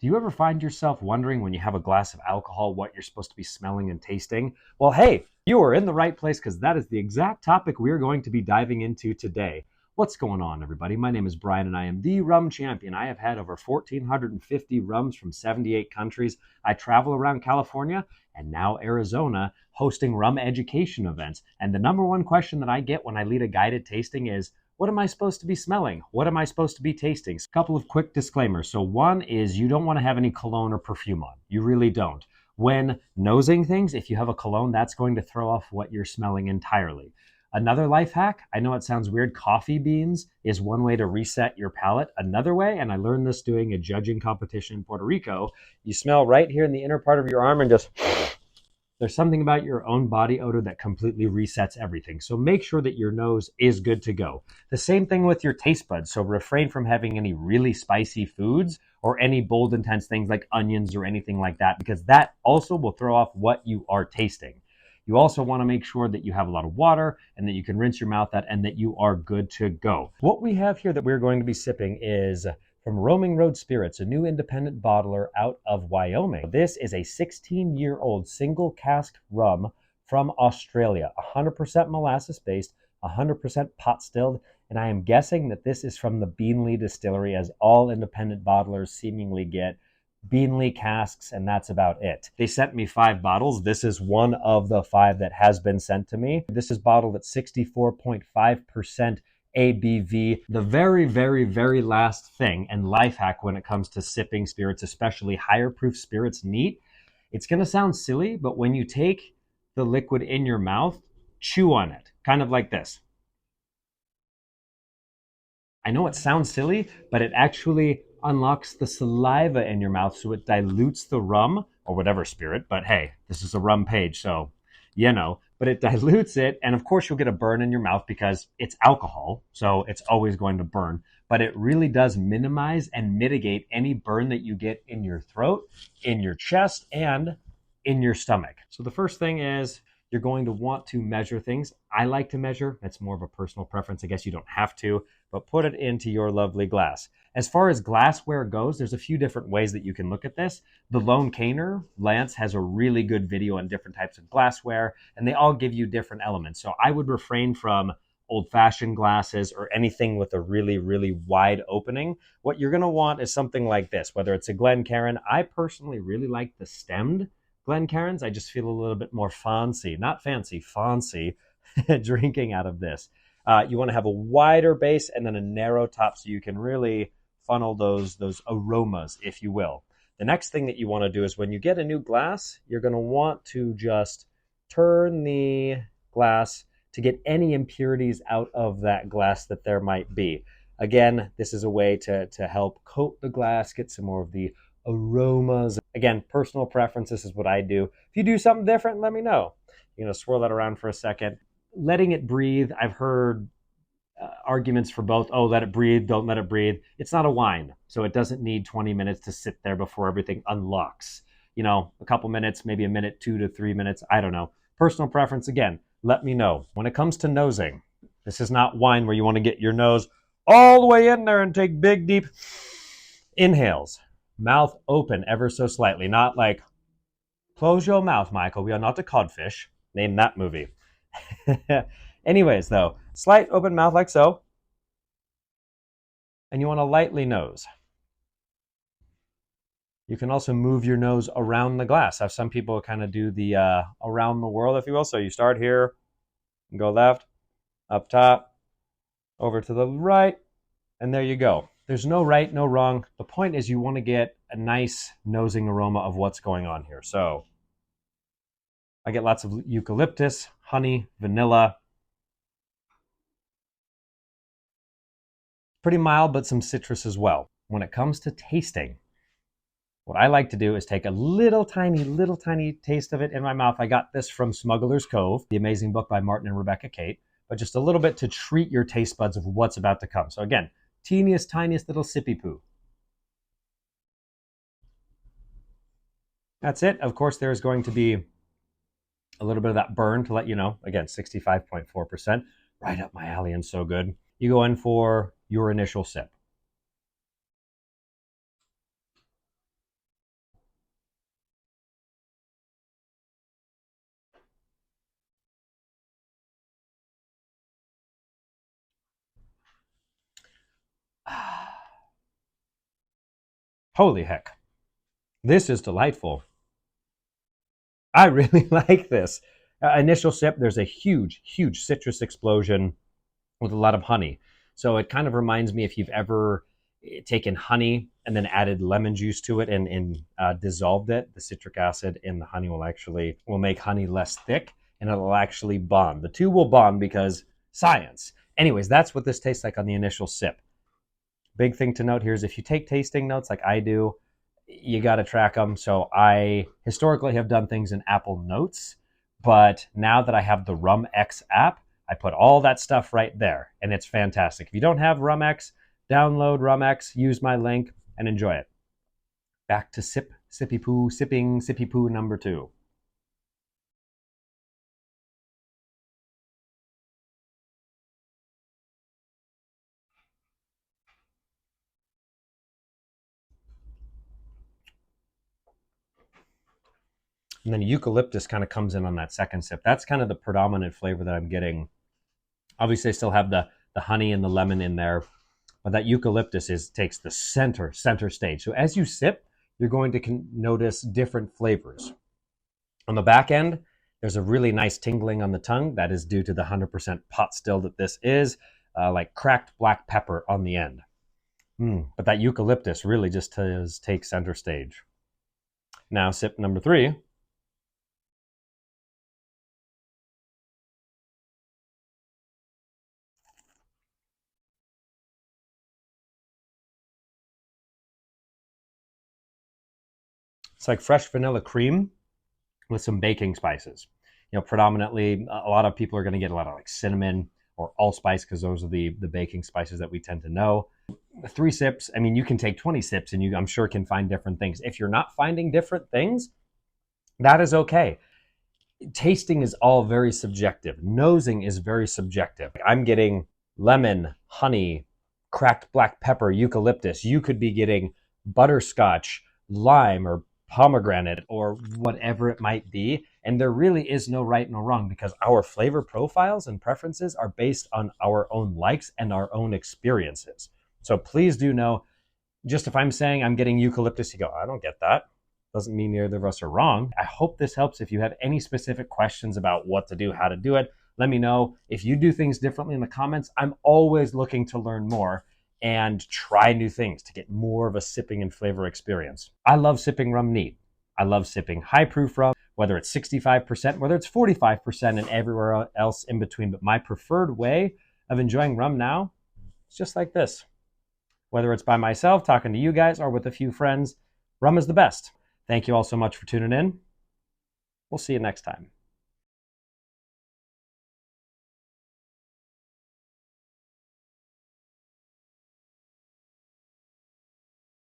Do you ever find yourself wondering when you have a glass of alcohol what you're supposed to be smelling and tasting? Well, hey, you are in the right place because that is the exact topic we are going to be diving into today. What's going on, everybody? My name is Brian and I am the rum champion. I have had over 1,450 rums from 78 countries. I travel around California and now Arizona hosting rum education events. And the number one question that I get when I lead a guided tasting is, what am I supposed to be smelling? What am I supposed to be tasting? A couple of quick disclaimers. So one is you don't want to have any cologne or perfume on. You really don't. When nosing things, if you have a cologne, that's going to throw off what you're smelling entirely. Another life hack, I know it sounds weird, coffee beans is one way to reset your palate. Another way, and I learned this doing a judging competition in Puerto Rico, you smell right here in the inner part of your arm and just there's something about your own body odor that completely resets everything. So make sure that your nose is good to go. The same thing with your taste buds. So refrain from having any really spicy foods or any bold, intense things like onions or anything like that, because that also will throw off what you are tasting. You also want to make sure that you have a lot of water and that you can rinse your mouth out and that you are good to go. What we have here that we're going to be sipping is from Roaming Road Spirits, a new independent bottler out of Wyoming. This is a 16-year-old single-cask rum from Australia, 100% molasses-based, 100% pot-stilled, and I am guessing that this is from the Beanley Distillery, as all independent bottlers seemingly get Beanley casks, and that's about it. They sent me 5 bottles. This is one of the 5 that has been sent to me. This is bottled at 64.5% ABV. The very, very, very last thing and life hack when it comes to sipping spirits, especially higher proof spirits neat, it's going to sound silly, but when you take the liquid in your mouth, chew on it, kind of like this. I know it sounds silly, but it actually unlocks the saliva in your mouth, so it dilutes the rum or whatever spirit. But hey, this is a rum page, so but it dilutes it. And of course, you'll get a burn in your mouth because it's alcohol, so it's always going to burn. But it really does minimize and mitigate any burn that you get in your throat, in your chest, and in your stomach. So the first thing is you're going to want to measure things. I like to measure. That's more of a personal preference. I guess you don't have to, but put it into your lovely glass. As far as glassware goes, there's a few different ways that you can look at this. The Lone Caner, Lance, has a really good video on different types of glassware, and they all give you different elements. So I would refrain from old-fashioned glasses or anything with a really, really wide opening. What you're going to want is something like this, whether it's a Glencairn. I personally really like the stemmed Glencairns. I just feel a little bit more fancy, not fancy, fancy drinking out of this. You want to have a wider base and then a narrow top so you can really funnel those aromas, if you will. The next thing that you want to do is when you get a new glass, you're going to want to just turn the glass to get any impurities out of that glass that there might be. Again, this is a way to help coat the glass, get some more of the aromas. Again, personal preference, this is what I do. If you do something different, let me know. You're going to swirl that around for a second. Letting it breathe, I've heard arguments for both. Oh, let it breathe, don't let it breathe. It's not a wine, so it doesn't need 20 minutes to sit there before everything unlocks. A couple minutes, maybe a minute, 2 to 3 minutes, I don't know. Personal preference, again, let me know. When it comes to nosing, this is not wine where you want to get your nose all the way in there and take big, deep inhales. Mouth open ever so slightly, not like, close your mouth, Michael. We are not a codfish. Name that movie. Anyways, though, slight open mouth like so. And you want to lightly nose. You can also move your nose around the glass. Have some people kind of do the around the world, if you will. So you start here, and go left, up top, over to the right, and there you go. There's no right, no wrong. The point is you want to get a nice nosing aroma of what's going on here. So I get lots of eucalyptus, honey, vanilla. Pretty mild, but some citrus as well. When it comes to tasting, what I like to do is take a little tiny taste of it in my mouth. I got this from Smuggler's Cove, the amazing book by Martin and Rebecca Kate, but just a little bit to treat your taste buds of what's about to come. So again, tiniest little sippy poo. That's it. Of course, there's going to be a little bit of that burn to let you know. Again, 65.4%, right up my alley and so good. You go in for your initial sip. Holy heck. This is delightful. I really like this. Initial sip, there's a huge, huge citrus explosion with a lot of honey. So it kind of reminds me if you've ever taken honey and then added lemon juice to it and dissolved it, the citric acid in the honey will make honey less thick and it'll actually bond. The two will bond because science. Anyways, that's what this tastes like on the initial sip. Big thing to note here is if you take tasting notes like I do, you got to track them. So I historically have done things in Apple Notes, but now that I have the RumX app, I put all that stuff right there, and it's fantastic. If you don't have RumX, download RumX, use my link, and enjoy it. Back to sipping sippy poo number 2. And then eucalyptus kind of comes in on that second sip. That's kind of the predominant flavor that I'm getting. Obviously, I still have the honey and the lemon in there, but that eucalyptus takes the center stage. So as you sip, you're going to notice different flavors. On the back end, there's a really nice tingling on the tongue. That is due to the 100% pot still that this is, like cracked black pepper on the end. But that eucalyptus really just takes center stage. Now, sip number 3. It's like fresh vanilla cream with some baking spices. Predominantly, a lot of people are going to get a lot of like cinnamon or allspice because those are the baking spices that we tend to know. 3 sips, I mean, you can take 20 sips and you, I'm sure, can find different things. If you're not finding different things, that is okay. Tasting is all very subjective. Nosing is very subjective. I'm getting lemon, honey, cracked black pepper, eucalyptus. You could be getting butterscotch, lime, or pomegranate, or whatever it might be. And there really is no right, no wrong, because our flavor profiles and preferences are based on our own likes and our own experiences. So please do know, just if I'm saying I'm getting eucalyptus, you go, I don't get that. Doesn't mean either of us are wrong. I hope this helps. If you have any specific questions about what to do, how to do it, let me know. If you do things differently in the comments, I'm always looking to learn more and try new things to get more of a sipping and flavor experience. I love sipping rum neat. I love sipping high proof rum, whether it's 65%, whether it's 45%, and everywhere else in between. But my preferred way of enjoying rum now is just like this. Whether it's by myself, talking to you guys, or with a few friends, rum is the best. Thank you all so much for tuning in. We'll see you next time.